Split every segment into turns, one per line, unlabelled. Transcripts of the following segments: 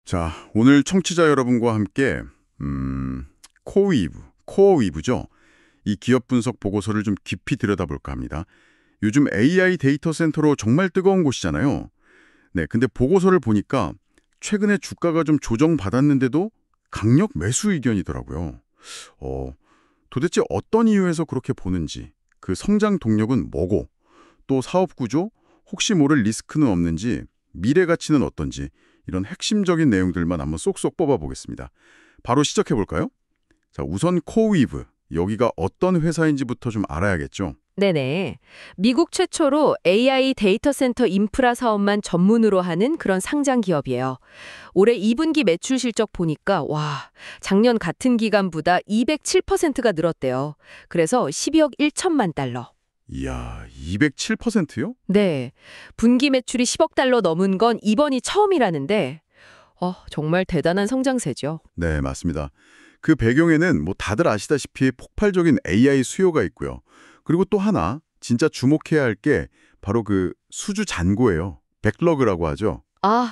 자, 오늘 청취자 여러분과 함께 코어위브죠. 이 기업 분석 보고서를 좀 깊이 들여다볼까 합니다. 요즘 AI 데이터 센터로 정말 뜨거운 곳이잖아요. 네, 근데 보고서를 보니까 최근에 주가가 좀 조정받았는데도 강력 매수 의견이더라고요. 도대체 어떤 이유에서 그렇게 보는지, 그 성장 동력은 뭐고, 또 사업 구조, 혹시 모를 리스크는 없는지, 미래 가치는 어떤지, 이런 핵심적인 내용들만 한번 쏙쏙 뽑아보겠습니다. 바로 시작해볼까요? 자, 우선 코어위브, 여기가 어떤 회사인지부터 좀 알아야겠죠?
네네. 미국 최초로 AI 데이터 센터 인프라 사업만 전문으로 하는 그런 상장 기업이에요. 올해 2분기 매출 실적 보니까 작년 같은 기간보다 207%가 늘었대요. 그래서 12억 1천만 달러.
이야, 207%요?
네. 분기 매출이 10억 달러 넘은 건 이번이 처음이라는데 정말 대단한 성장세죠.
네, 맞습니다. 그 배경에는 뭐 다들 아시다시피 폭발적인 AI 수요가 있고요. 그리고 또 하나 진짜 주목해야 할 게 바로 그 수주 잔고예요. 백러그라고 하죠.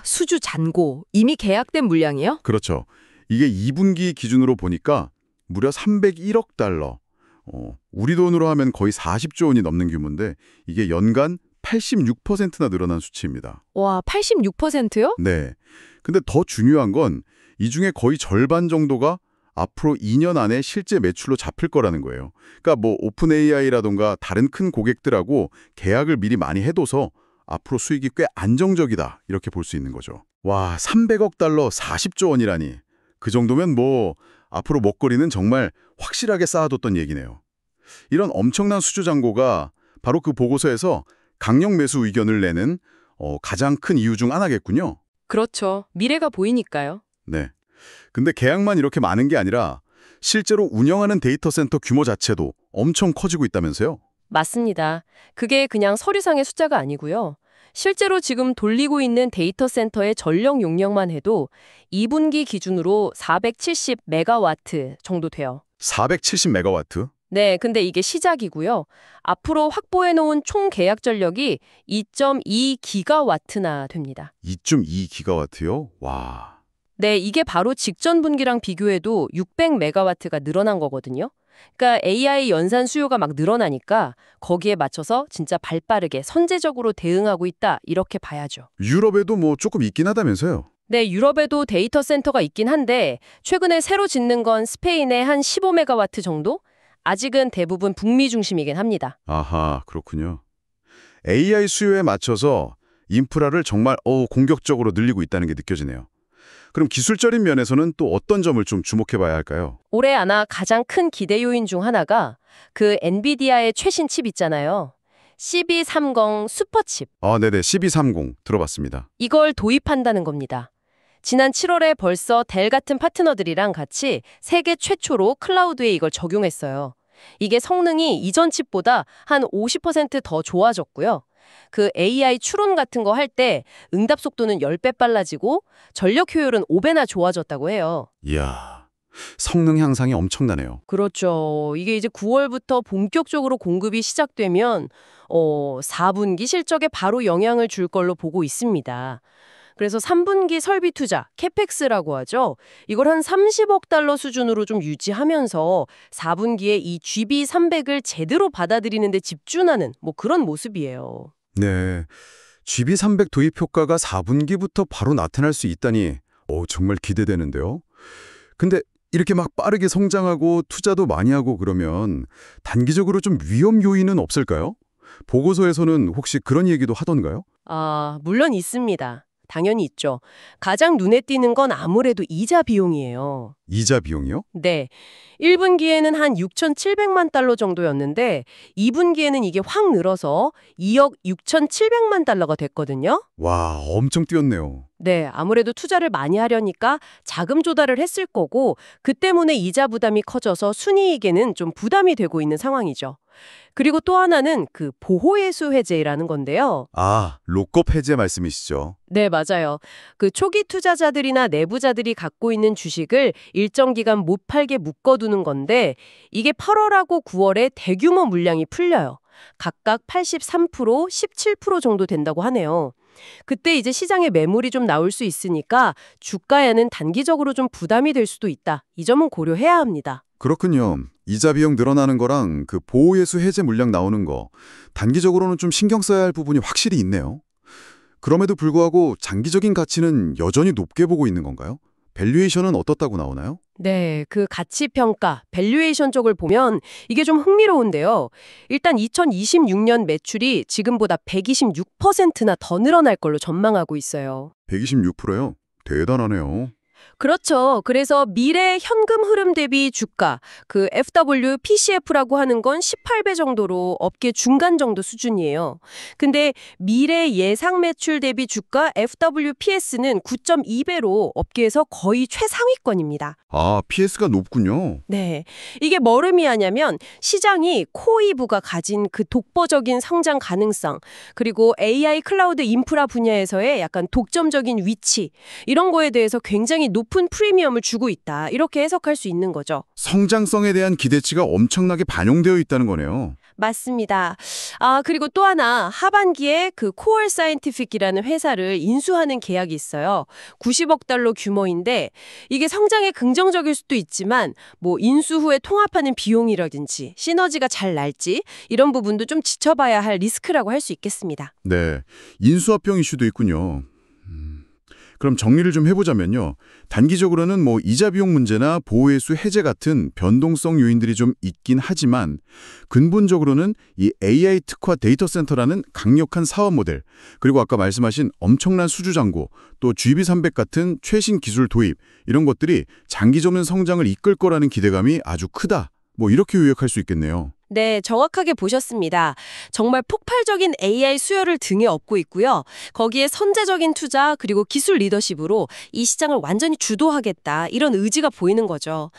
수주 잔고. 이미 계약된 물량이요?
그렇죠. 이게 2분기 기준으로 보니까 무려 301억 달러. 우리 돈으로 하면 거의 40조 원이 넘는 규모인데 이게 연간 86%나 늘어난 수치입니다.
와, 86%요?
네. 근데 더 중요한 건 이 중에 거의 절반 정도가 앞으로 2년 안에 실제 매출로 잡힐 거라는 거예요. 그러니까 뭐 오픈 AI라던가 다른 큰 고객들하고 계약을 미리 많이 해둬서 앞으로 수익이 꽤 안정적이다 이렇게 볼 수 있는 거죠. 와, 300억 달러 40조 원이라니. 그 정도면 뭐 앞으로 먹거리는 정말 확실하게 쌓아뒀던 얘기네요. 이런 엄청난 수주 잔고가 바로 그 보고서에서 강력 매수 의견을 내는 가장 큰 이유 중 하나겠군요.
그렇죠. 미래가 보이니까요.
네. 근데 계약만 이렇게 많은 게 아니라 실제로 운영하는 데이터 센터 규모 자체도 엄청 커지고 있다면서요?
맞습니다. 그게 그냥 서류상의 숫자가 아니고요. 실제로 지금 돌리고 있는 데이터 센터의 전력 용량만 해도 2분기 기준으로 470메가와트 정도 돼요.
470메가와트?
네, 근데 이게 시작이고요. 앞으로 확보해 놓은 총 계약 전력이 2.2기가와트나 됩니다.
2.2기가와트요? 와.
네, 이게 바로 직전 분기랑 비교해도 600메가와트가 늘어난 거거든요. 그러니까 AI 연산 수요가 막 늘어나니까 거기에 맞춰서 진짜 발빠르게 선제적으로 대응하고 있다 이렇게 봐야죠.
유럽에도 뭐 조금 있긴 하다면서요?
네, 유럽에도 데이터 센터가 있긴 한데 최근에 새로 짓는 건 스페인의 한 15메가와트 정도? 아직은 대부분 북미 중심이긴 합니다.
아하, 그렇군요. AI 수요에 맞춰서 인프라를 정말 공격적으로 늘리고 있다는 게 느껴지네요. 그럼 기술적인 면에서는 또 어떤 점을 좀 주목해 봐야 할까요?
올해 아마 가장 큰 기대 요인 중 하나가 그 엔비디아의 최신 칩 있잖아요. CB30 슈퍼칩.
네네. 1230 들어봤습니다.
이걸 도입한다는 겁니다. 지난 7월에 벌써 델 같은 파트너들이랑 같이 세계 최초로 클라우드에 이걸 적용했어요. 이게 성능이 이전 칩보다 한 50%더 좋아졌고요. 그 AI 추론 같은 거 할 때 응답 속도는 10배 빨라지고 전력 효율은 5배나 좋아졌다고 해요.
이야, 성능 향상이 엄청나네요.
그렇죠. 이게 이제 9월부터 본격적으로 공급이 시작되면 4분기 실적에 바로 영향을 줄 걸로 보고 있습니다. 그래서 3분기 설비 투자, 캐펙스라고 하죠. 이걸 한 30억 달러 수준으로 좀 유지하면서 4분기에 이 GB300을 제대로 받아들이는 데 집중하는 뭐 그런 모습이에요.
네. GB300 도입 효과가 4분기부터 바로 나타날 수 있다니 정말 기대되는데요. 근데 이렇게 막 빠르게 성장하고 투자도 많이 하고 그러면 단기적으로 좀 위험 요인은 없을까요? 보고서에서는 혹시 그런 얘기도 하던가요?
물론 있습니다. 당연히 있죠. 가장 눈에 띄는 건 아무래도 이자 비용이에요.
이자 비용이요?
네. 1분기에는 한 6,700만 달러 정도였는데 2분기에는 이게 확 늘어서 2억 6,700만 달러가 됐거든요.
와, 엄청 뛰었네요.
네, 아무래도 투자를 많이 하려니까 자금 조달을 했을 거고 그 때문에 이자 부담이 커져서 순이익에는 좀 부담이 되고 있는 상황이죠. 그리고 또 하나는 그 보호예수 해제라는 건데요.
록업 해제 말씀이시죠?
네, 맞아요. 그 초기 투자자들이나 내부자들이 갖고 있는 주식을 일정 기간 못 팔게 묶어두는 건데 이게 8월하고 9월에 대규모 물량이 풀려요. 각각 83%, 17% 정도 된다고 하네요. 그때 이제 시장에 매물이 좀 나올 수 있으니까 주가에는 단기적으로 좀 부담이 될 수도 있다. 이 점은 고려해야 합니다.
그렇군요. 이자 비용 늘어나는 거랑 그 보호예수 해제 물량 나오는 거 단기적으로는 좀 신경 써야 할 부분이 확실히 있네요. 그럼에도 불구하고 장기적인 가치는 여전히 높게 보고 있는 건가요? 밸류에이션은 어떻다고 나오나요?
네, 그 가치 평가, 밸류에이션 쪽을 보면 이게 좀 흥미로운데요. 일단 2026년 매출이 지금보다 126%나 더 늘어날 걸로 전망하고 있어요.
126%요? 대단하네요.
그렇죠. 그래서 미래 현금 흐름 대비 주가, 그 FWPCF라고 하는 건 18배 정도로 업계 중간 정도 수준이에요. 근데 미래 예상 매출 대비 주가 FWPS는 9.2배로 업계에서 거의 최상위권입니다.
아, PS가 높군요.
네. 이게 뭘 의미하냐면 시장이 코이브가 가진 그 독보적인 성장 가능성, 그리고 AI 클라우드 인프라 분야에서의 약간 독점적인 위치, 이런 거에 대해서 굉장히 높은 프리미엄을 주고 있다. 이렇게 해석할 수 있는 거죠.
성장성에 대한 기대치가 엄청나게 반영되어 있다는 거네요.
맞습니다. 아, 그리고 또 하나 하반기에 그 코얼 사이언티픽이라는 회사를 인수하는 계약이 있어요. 90억 달러 규모인데 이게 성장에 긍정적일 수도 있지만 뭐 인수 후에 통합하는 비용이라든지 시너지가 잘 날지 이런 부분도 좀 지켜봐야 할 리스크라고 할 수 있겠습니다.
네, 인수합병 이슈도 있군요. 그럼 정리를 좀 해보자면요. 단기적으로는 뭐 이자 비용 문제나 보호예수 해제 같은 변동성 요인들이 좀 있긴 하지만 근본적으로는 이 AI 특화 데이터 센터라는 강력한 사업 모델, 그리고 아까 말씀하신 엄청난 수주 잔고, 또 GB300 같은 최신 기술 도입, 이런 것들이 장기적인 성장을 이끌 거라는 기대감이 아주 크다. 뭐 이렇게 요약할 수 있겠네요.
네, 정확하게 보셨습니다. 정말 폭발적인 AI 수요를 등에 업고 있고요. 거기에 선제적인 투자 그리고 기술 리더십으로 이 시장을 완전히 주도하겠다 이런 의지가 보이는 거죠.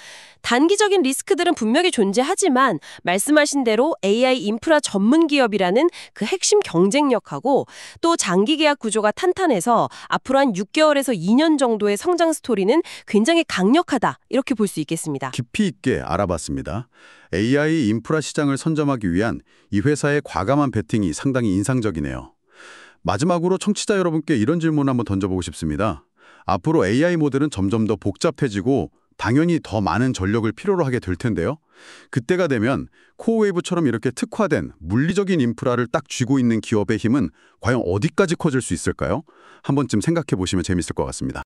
단기적인 리스크들은 분명히 존재하지만 말씀하신 대로 AI 인프라 전문 기업이라는 그 핵심 경쟁력하고 또 장기 계약 구조가 탄탄해서 앞으로 한 6개월에서 2년 정도의 성장 스토리는 굉장히 강력하다 이렇게 볼 수 있겠습니다.
깊이 있게 알아봤습니다. AI 인프라 시장을 선점하기 위한 이 회사의 과감한 베팅이 상당히 인상적이네요. 마지막으로 청취자 여러분께 이런 질문 한번 던져보고 싶습니다. 앞으로 AI 모델은 점점 더 복잡해지고 당연히 더 많은 전력을 필요로 하게 될 텐데요. 그때가 되면 코어웨이브처럼 이렇게 특화된 물리적인 인프라를 딱 쥐고 있는 기업의 힘은 과연 어디까지 커질 수 있을까요? 한 번쯤 생각해 보시면 재밌을 것 같습니다.